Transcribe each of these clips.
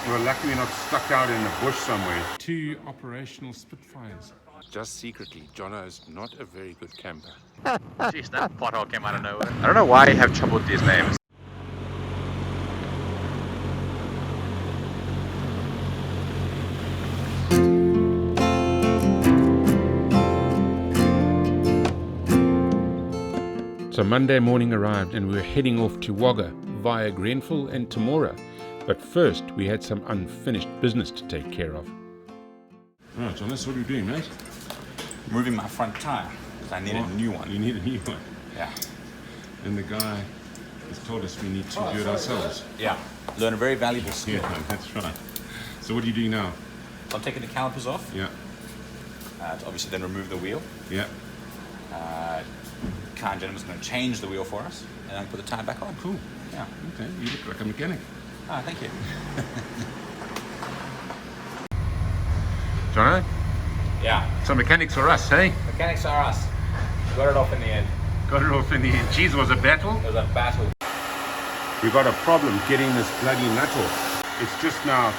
We're lucky we're not stuck out in the bush somewhere. 2 operational Spitfires. Just secretly, Jono's not a very good camper. Jeez, that pothole came out of nowhere. I don't know why you have trouble with these names. So Monday morning arrived and we were heading off to Wagga via Grenfell and Temora. But first we had some unfinished business to take care of. Right, Jono, so what are you doing, mate? Moving my front tire, because I needed a new one. You need a new one. Yeah. And the guy has told us we need to do it ourselves. Yeah. Learn a very valuable skill. Yeah, that's right. So what are you doing now? So I'm taking the calipers off. Yeah. To obviously then remove the wheel. Yeah. Car gentleman's going to change the wheel for us, and then put the tire back on. Cool. Yeah. Okay, you look like a mechanic. Ah, thank you. Jono? Yeah. So mechanics are us, hey? Mechanics are us. Got it off in the end. Got it off in the end. Geez, was a battle? It was a battle. We've got a problem getting this bloody nut off. It's just now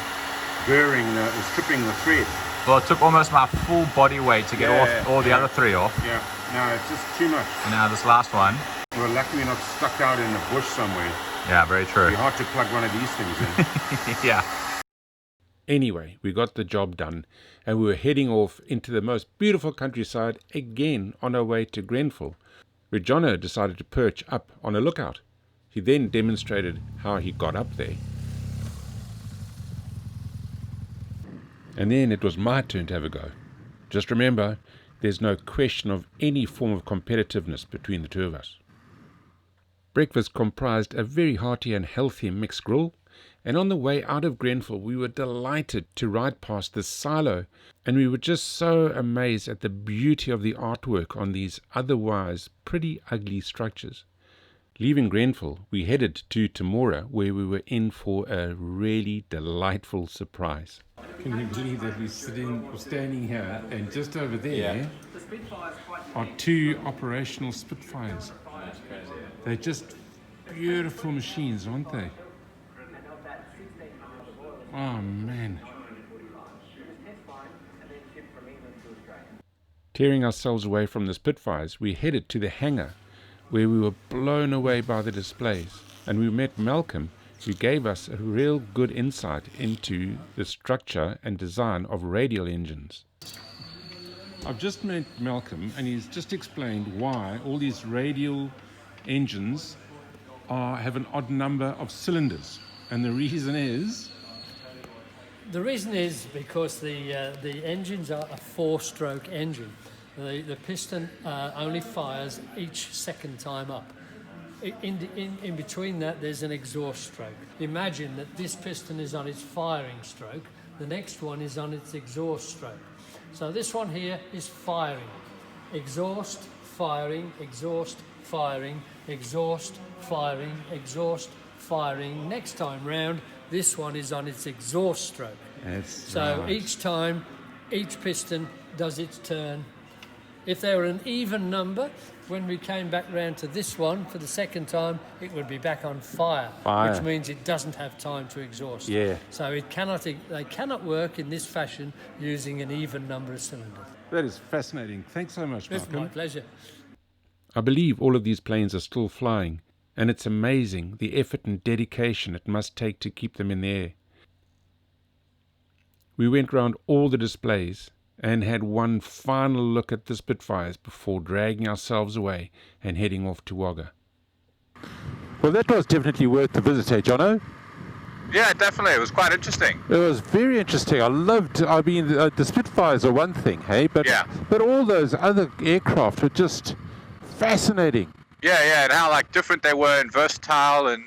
stripping the thread. Well, it took almost my full body weight to get off all the other 3 off. Yeah, no, it's just too much. And now this last one. We're lucky we're not stuck out in the bush somewhere. Yeah, very true. It'd be hard to plug one of these things in. Yeah. Anyway, we got the job done and we were heading off into the most beautiful countryside again on our way to Grenfell, where Jono decided to perch up on a lookout. He then demonstrated how he got up there. And then it was my turn to have a go. Just remember, there's no question of any form of competitiveness between the two of us. Breakfast comprised a very hearty and healthy mixed grill, and on the way out of Grenfell we were delighted to ride past this silo, and we were just so amazed at the beauty of the artwork on these otherwise pretty ugly structures. Leaving Grenfell, we headed to Temora, where we were in for a really delightful surprise. Can you believe that we're standing here, and just over there are 2 operational Spitfires. They're just beautiful machines, aren't they? Oh man. Tearing ourselves away from the Spitfires, we headed to the hangar, where we were blown away by the displays, and we met Malcolm, who gave us a real good insight into the structure and design of radial engines. I've just met Malcolm, and he's just explained why all these radial engines have an odd number of cylinders, and the reason is... The reason is because the engines are a 4-stroke engine. The piston only fires each second time up. In between that, there's an exhaust stroke. Imagine that this piston is on its firing stroke, the next one is on its exhaust stroke. So this one here is firing. Exhaust, firing, exhaust, firing, exhaust, firing, exhaust, firing. Next time round, this one is on its exhaust stroke. So each time, each piston does its turn. If they were an even number, when we came back round to this one for the second time, it would be back on fire. Which means it doesn't have time to exhaust. Yeah. So they cannot work in this fashion using an even number of cylinders. That is fascinating. Thanks so much, Malcolm. It's my pleasure. I believe all of these planes are still flying, and it's amazing the effort and dedication it must take to keep them in the air. We went round all the displays and had one final look at the Spitfires before dragging ourselves away and heading off to Wagga. Well, that was definitely worth the visit, eh, Jono? Yeah, definitely. It was quite interesting. It was very interesting. The Spitfires are one thing, hey? But all those other aircraft were just fascinating. Yeah, and how different they were and versatile, and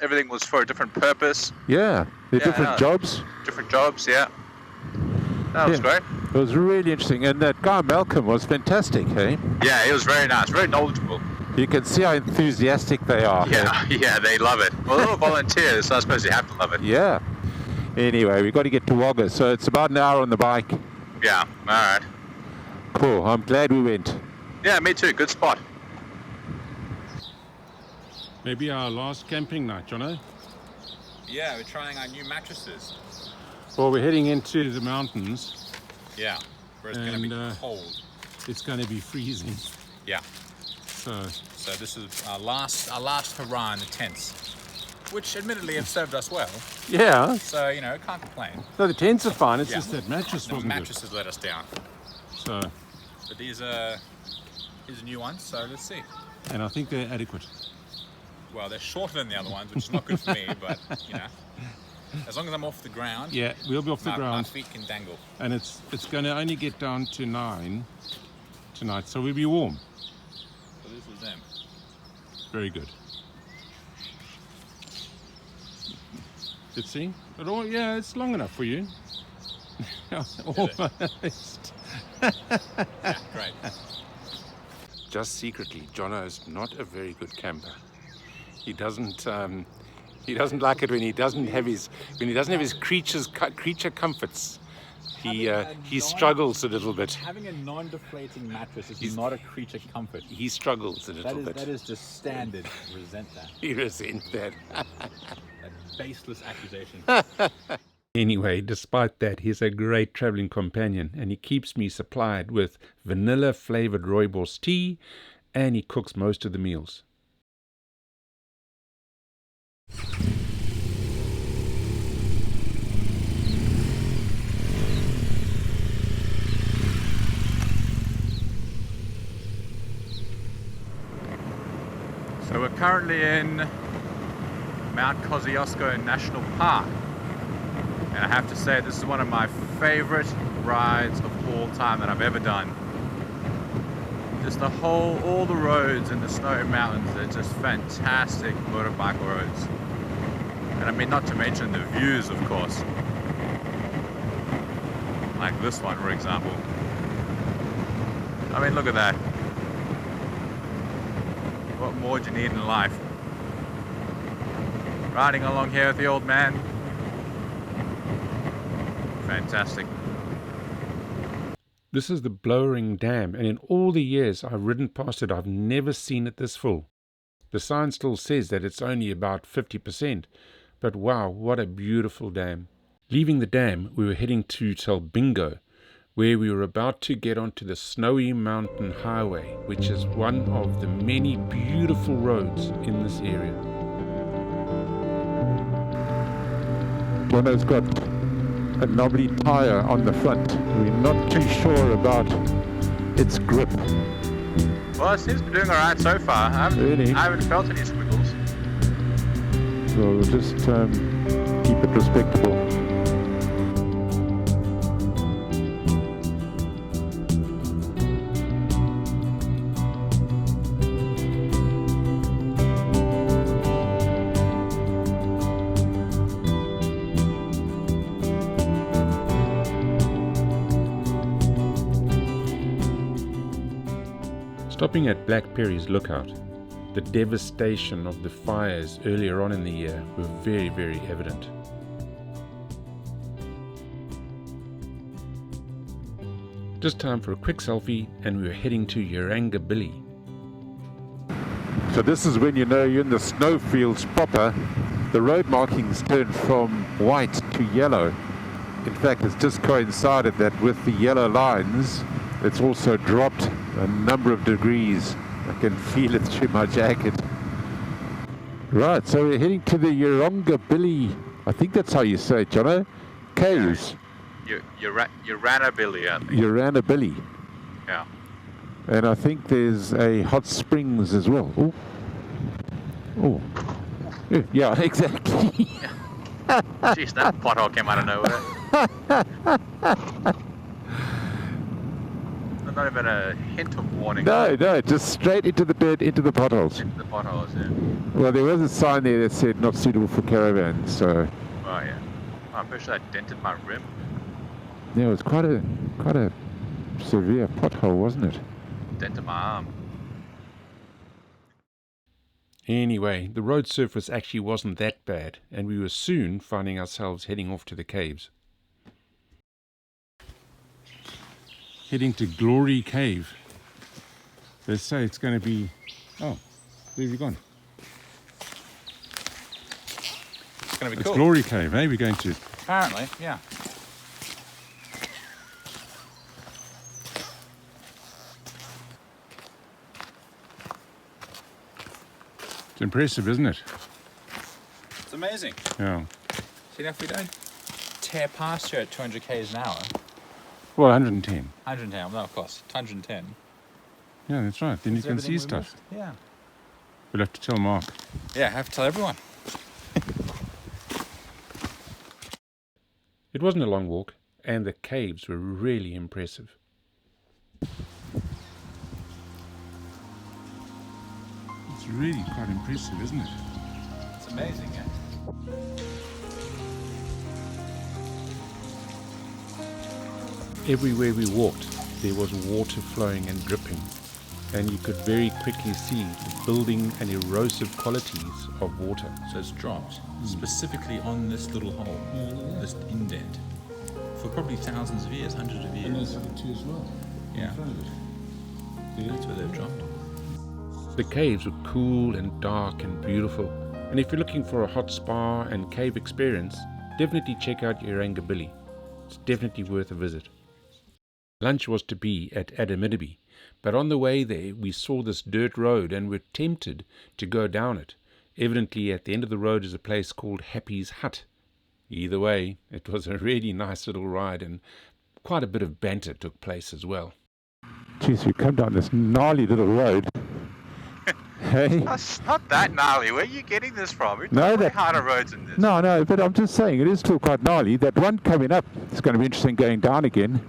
everything was for a different purpose. Yeah, they're different jobs. Different jobs, yeah. That was great. It was really interesting, and that guy Malcolm was fantastic, hey? Yeah, he was very nice, very knowledgeable. You can see how enthusiastic they are. Yeah, they love it. Well, they're all volunteers, so I suppose you have to love it. Yeah. Anyway, we've got to get to Wagga, so it's about an hour on the bike. Yeah, all right. Cool, I'm glad we went. Yeah, me too, good spot. Maybe our last camping night, Jono? Yeah, we're trying our new mattresses. Well, we're heading into the mountains. Yeah, where it's going to be cold. It's going to be freezing. Yeah. So this is our last hurrah in the tents, which admittedly have served us well. yeah. So can't complain. No, the tents are fine. It's just that mattress wasn't good. Mattresses let us down. So. But these are new ones. So let's see. And I think they're adequate. Well, they're shorter than the other ones, which is not good for me. But as long as I'm off the ground. Yeah, we'll be off the ground. My feet can dangle. And it's going to only get down to 9 tonight, so we'll be warm. So this is them. Very good. Let's see. But yeah, it's long enough for you. Almost. Yeah, great. Just secretly, Jono's not a very good camper. He doesn't like it when he doesn't have his creature comforts. He struggles a little bit. Having a non-deflating mattress is not a creature comfort. He struggles a little bit. That is just standard. Resent that. He resents that. That baseless accusation. Anyway, despite that, he's a great traveling companion, and he keeps me supplied with vanilla-flavored rooibos tea, and he cooks most of the meals. So we're currently in Mount Kosciuszko National Park. And I have to say, this is one of my favorite rides of all time that I've ever done. Just all the roads in the Snowy Mountains, they're just fantastic motorbike roads. And I mean, not to mention the views, of course. Like this one, for example. I mean, look at that. What more do you need in life? Riding along here with the old man. Fantastic. This is the Blowering Dam, and in all the years I've ridden past it, I've never seen it this full. The sign still says that it's only about 50%, but wow, what a beautiful dam. Leaving the dam, we were heading to Telbingo, where we were about to get onto the Snowy Mountain Highway, which is one of the many beautiful roads in this area. Jono's got a knobbly tire on the front. We're not too sure about its grip. Well, it seems to be doing alright so far. I haven't felt any squiggles. So we'll just keep it respectable. Stopping at Blackberry's Lookout, the devastation of the fires earlier on in the year were very, very evident. Just time for a quick selfie, and we were heading to Yarrangobilly. So this is when you know you're in the snowfields proper. The road markings turned from white to yellow. In fact, it's just coincided that with the yellow lines, it's also dropped a number of degrees. I can feel it through my jacket. Right, so we're heading to the Yarrangobilly, I think that's how you say it, Jono, caves. Yarrangobilly, I think. Yarrangobilly. Yeah. And I think there's a hot springs as well. Oh. Oh. Yeah, exactly. Jeez, that pothole came out of nowhere. Not even a hint of warning. No, just straight into the bed, into the potholes. Into the potholes, yeah. Well, there was a sign there that said not suitable for caravans, so. Oh yeah. I'm pretty sure that dented my rim. Yeah, it was quite a severe pothole, wasn't it? Dented my arm. Anyway, the road surface actually wasn't that bad, and we were soon finding ourselves heading off to the caves. Heading to Glory Cave. They say it's going to be... Oh, where have you gone? It's going to be It's cool. Glory Cave, eh? We're going to. Apparently, yeah. It's impressive, isn't it? It's amazing. Yeah. See, if we don't tear past here at 200 k's an hour, Well, 110. 110, no, of course, 110. Yeah, that's right. Then you Is can see everything we stuff. missed? Yeah. We'll have to tell Mark. Yeah, I have to tell everyone. It wasn't a long walk, and the caves were really impressive. It's really quite impressive, isn't it? It's amazing, yeah. Everywhere we walked, there was water flowing and dripping, and you could very quickly see the building and erosive qualities of water. So it's dropped specifically on this little hole, this indent, for probably thousands of years, hundreds of years. too as well. Yeah. That's where they've dropped. The caves were cool and dark and beautiful, and if you're looking for a hot spa and cave experience, definitely check out Yarrangobilly. It's definitely worth a visit. Lunch was to be at Yarrangobilly, but on the way there we saw this dirt road and were tempted to go down it. Evidently at the end of the road is a place called Happy's Hut. Either way, it was a really nice little ride, and quite a bit of banter took place as well. Geez, we come down this gnarly little road. Hey? That's not that gnarly. Where are you getting this from? We're No, way that- harder roads than this. No, but I'm just saying, it is still quite gnarly. That one coming up, it's going to be interesting going down again.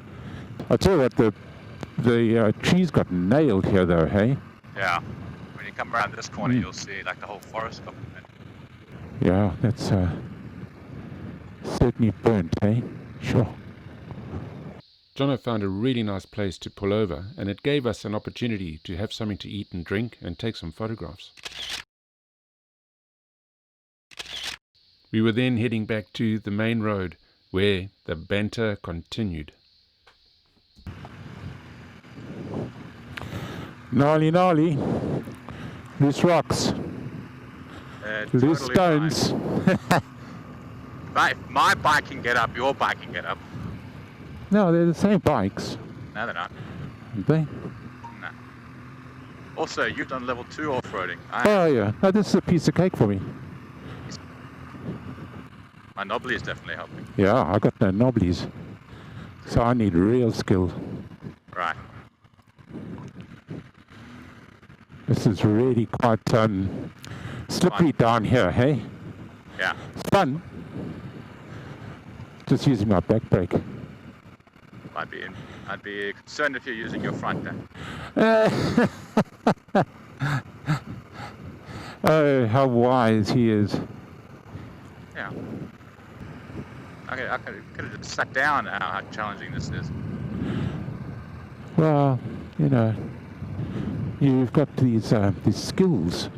I'll tell you what, the trees got nailed here though, hey? Yeah. When you come around this corner, you'll see like the whole forest of it. Yeah, that's certainly burnt, hey? Sure. Jono found a really nice place to pull over, and it gave us an opportunity to have something to eat and drink and take some photographs. We were then heading back to the main road, where the banter continued. Gnarly. Loose rocks. Loose Totally stones. fine. But if my bike can get up, your bike can get up. No, they're the same bikes, No, they're not. aren't they? No. Also, you've done level 2 off-roading. Oh yeah. No, this is a piece of cake for me. My knobbly is definitely helping. Yeah, I got no knobblies. So I need real skill. Right. This is really quite slippery down here, hey? Yeah. It's fun. Just using my back brake. I'd be concerned if you're using your front then. Oh, how wise he is. Yeah. Okay, I could have just sat down how challenging this is. Well, you know, you've got these skills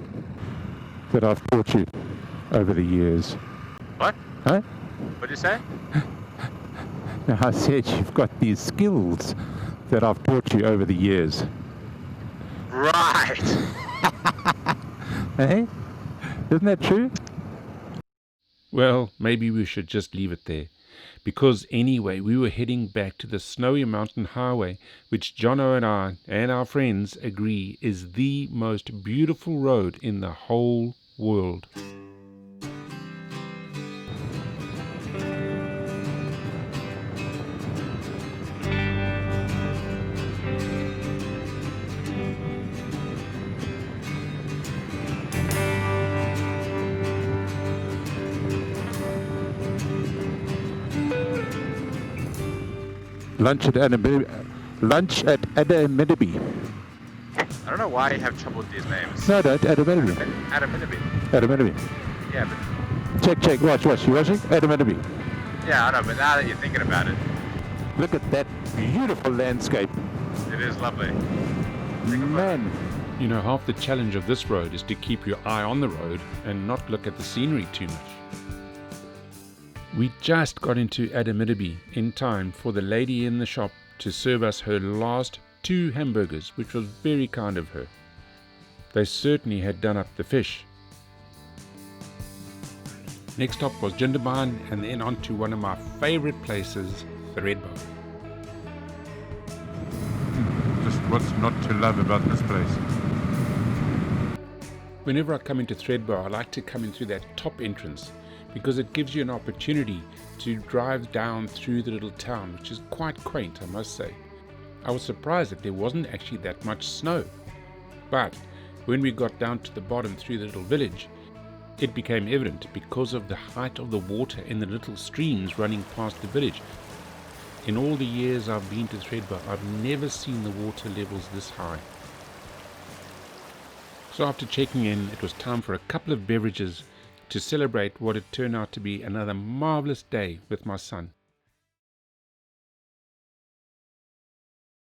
that I've taught you over the years. What? Huh? What'd you say? Now, I said you've got these skills that I've taught you over the years. Right. Hey? Isn't that true? Well, maybe we should just leave it there, because anyway we were heading back to the snowy mountain highway, which Jono and I and our friends agree is the most beautiful road in the whole world. Lunch at Yarrangobilly. I don't know why you have trouble with these names. No, don't. Yarrangobilly. Yarrangobilly. Yarrangobilly. Yeah, but Check. Watch. You watching? Yarrangobilly. yeah, I know. But now that you're thinking about it, Look at that beautiful landscape. it is lovely. Man. You know, half the challenge of this road is to keep your eye on the road and not look at the scenery too much. We just got into Yarrangobilly in time for the lady in the shop to serve us her last 2 hamburgers, which was very kind of her. They certainly had done up the fish. Next stop was Jindabyne, and then on to one of my favourite places, Thredbo. Just what's not to love about this place? Whenever I come into Thredbo, I like to come in through that top entrance because it gives you an opportunity to drive down through the little town, which is quite quaint, I must say. I was surprised that there wasn't actually that much snow. But when we got down to the bottom through the little village, it became evident because of the height of the water in the little streams running past the village. In all the years I've been to Thredbo, I've never seen the water levels this high. So after checking in, it was time for a couple of beverages to celebrate what had turned out to be another marvellous day with my son.